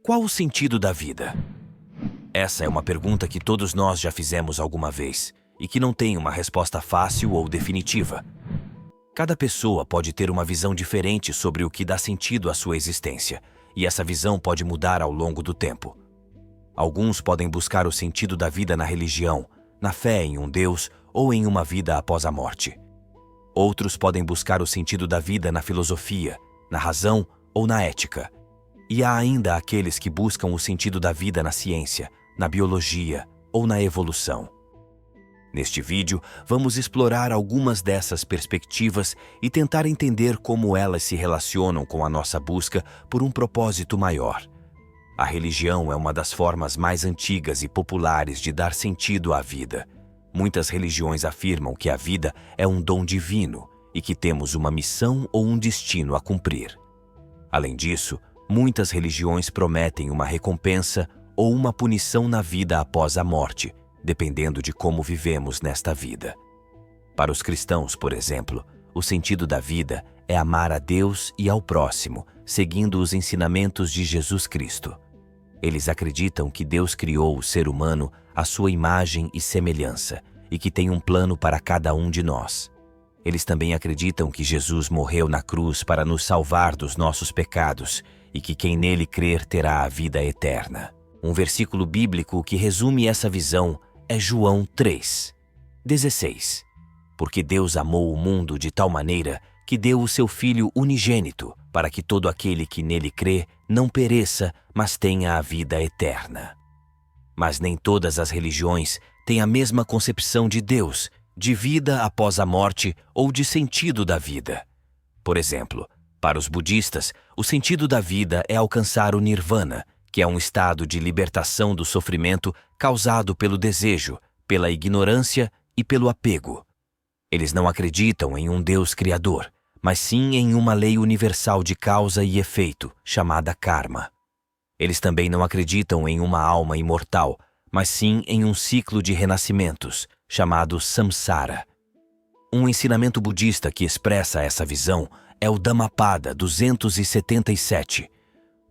Qual o sentido da vida? Essa é uma pergunta que todos nós já fizemos alguma vez e que não tem uma resposta fácil ou definitiva. Cada pessoa pode ter uma visão diferente sobre o que dá sentido à sua existência, e essa visão pode mudar ao longo do tempo. Alguns podem buscar o sentido da vida na religião, na fé em um Deus ou em uma vida após a morte. Outros podem buscar o sentido da vida na filosofia, na razão ou na ética. E há ainda aqueles que buscam o sentido da vida na ciência, na biologia ou na evolução. Neste vídeo, vamos explorar algumas dessas perspectivas e tentar entender como elas se relacionam com a nossa busca por um propósito maior. A religião é uma das formas mais antigas e populares de dar sentido à vida. Muitas religiões afirmam que a vida é um dom divino e que temos uma missão ou um destino a cumprir. Além disso, muitas religiões prometem uma recompensa ou uma punição na vida após a morte, dependendo de como vivemos nesta vida. Para os cristãos, por exemplo, o sentido da vida é amar a Deus e ao próximo, seguindo os ensinamentos de Jesus Cristo. Eles acreditam que Deus criou o ser humano à sua imagem e semelhança e que tem um plano para cada um de nós. Eles também acreditam que Jesus morreu na cruz para nos salvar dos nossos pecados e que quem nele crer terá a vida eterna. Um versículo bíblico que resume essa visão é João 3:16. Porque Deus amou o mundo de tal maneira que deu o seu Filho unigênito, para que todo aquele que nele crê não pereça, mas tenha a vida eterna. Mas nem todas as religiões têm a mesma concepção de Deus, de vida após a morte ou de sentido da vida. Por exemplo, para os budistas, o sentido da vida é alcançar o nirvana, que é um estado de libertação do sofrimento causado pelo desejo, pela ignorância e pelo apego. Eles não acreditam em um Deus criador, mas sim em uma lei universal de causa e efeito, chamada karma. Eles também não acreditam em uma alma imortal, mas sim em um ciclo de renascimentos, chamado samsara. Um ensinamento budista que expressa essa visão é o Dhammapada 277.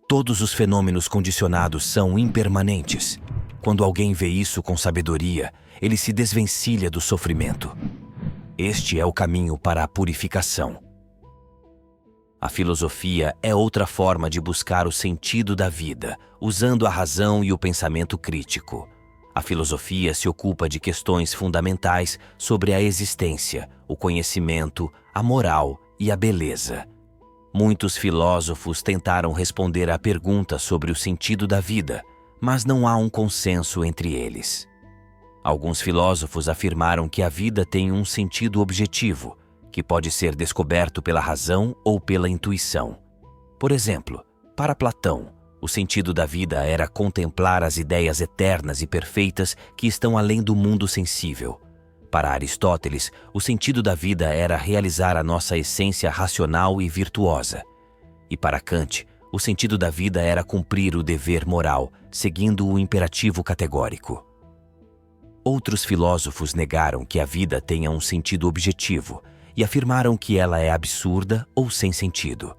Todos os fenômenos condicionados são impermanentes. Quando alguém vê isso com sabedoria, ele se desvencilha do sofrimento. Este é o caminho para a purificação. A filosofia é outra forma de buscar o sentido da vida, usando a razão e o pensamento crítico. A filosofia se ocupa de questões fundamentais sobre a existência, o conhecimento, a moral e a beleza. Muitos filósofos tentaram responder à pergunta sobre o sentido da vida, mas não há um consenso entre eles. Alguns filósofos afirmaram que a vida tem um sentido objetivo, que pode ser descoberto pela razão ou pela intuição. Por exemplo, para Platão, o sentido da vida era contemplar as ideias eternas e perfeitas que estão além do mundo sensível. Para Aristóteles, o sentido da vida era realizar a nossa essência racional e virtuosa. E para Kant, o sentido da vida era cumprir o dever moral, seguindo o imperativo categórico. Outros filósofos negaram que a vida tenha um sentido objetivo e afirmaram que ela é absurda ou sem sentido.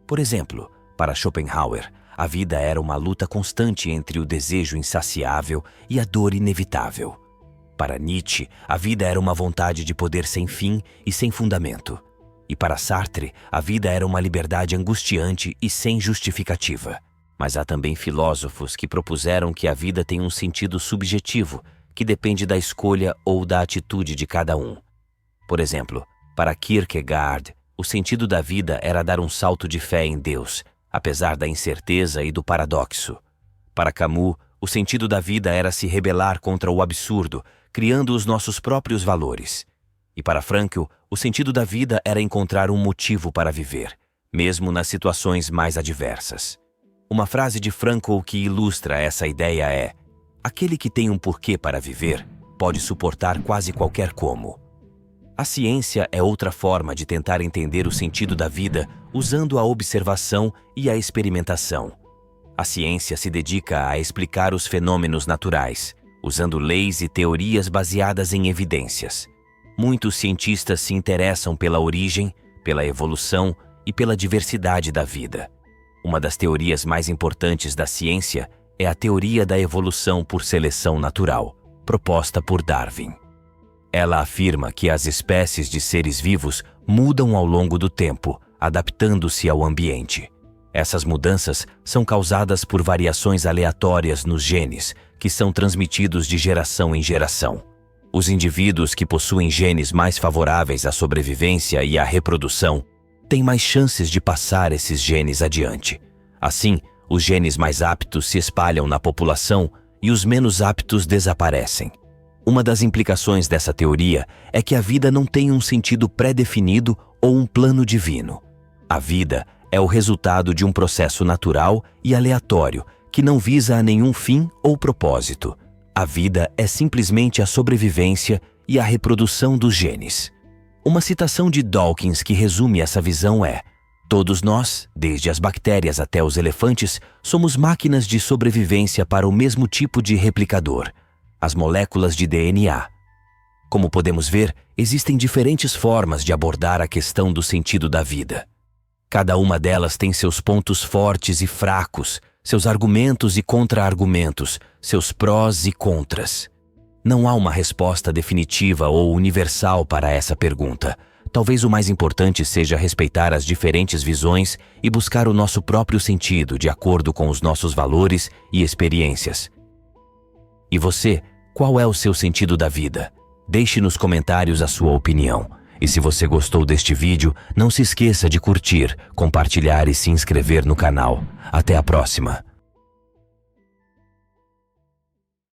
Por exemplo, para Schopenhauer, a vida era uma luta constante entre o desejo insaciável e a dor inevitável. Para Nietzsche, a vida era uma vontade de poder sem fim e sem fundamento. E para Sartre, a vida era uma liberdade angustiante e sem justificativa. Mas há também filósofos que propuseram que a vida tem um sentido subjetivo, que depende da escolha ou da atitude de cada um. Por exemplo, para Kierkegaard, o sentido da vida era dar um salto de fé em Deus, apesar da incerteza e do paradoxo. Para Camus, o sentido da vida era se rebelar contra o absurdo, criando os nossos próprios valores. E para Frankl, o sentido da vida era encontrar um motivo para viver, mesmo nas situações mais adversas. Uma frase de Frankl que ilustra essa ideia é: aquele que tem um porquê para viver pode suportar quase qualquer como. A ciência é outra forma de tentar entender o sentido da vida usando a observação e a experimentação. A ciência se dedica a explicar os fenômenos naturais, usando leis e teorias baseadas em evidências. Muitos cientistas se interessam pela origem, pela evolução e pela diversidade da vida. Uma das teorias mais importantes da ciência é a teoria da evolução por seleção natural, proposta por Darwin. Ela afirma que as espécies de seres vivos mudam ao longo do tempo, adaptando-se ao ambiente. Essas mudanças são causadas por variações aleatórias nos genes, que são transmitidos de geração em geração. Os indivíduos que possuem genes mais favoráveis à sobrevivência e à reprodução têm mais chances de passar esses genes adiante. Assim, os genes mais aptos se espalham na população e os menos aptos desaparecem. Uma das implicações dessa teoria é que a vida não tem um sentido pré-definido ou um plano divino. A vida é o resultado de um processo natural e aleatório que não visa a nenhum fim ou propósito. A vida é simplesmente a sobrevivência e a reprodução dos genes. Uma citação de Dawkins que resume essa visão é: todos nós, desde as bactérias até os elefantes, somos máquinas de sobrevivência para o mesmo tipo de replicador, as moléculas de DNA. Como podemos ver, existem diferentes formas de abordar a questão do sentido da vida. Cada uma delas tem seus pontos fortes e fracos, seus argumentos e contra-argumentos, seus prós e contras. Não há uma resposta definitiva ou universal para essa pergunta. Talvez o mais importante seja respeitar as diferentes visões e buscar o nosso próprio sentido de acordo com os nossos valores e experiências. E você, qual é o seu sentido da vida? Deixe nos comentários a sua opinião. E se você gostou deste vídeo, não se esqueça de curtir, compartilhar e se inscrever no canal. Até a próxima!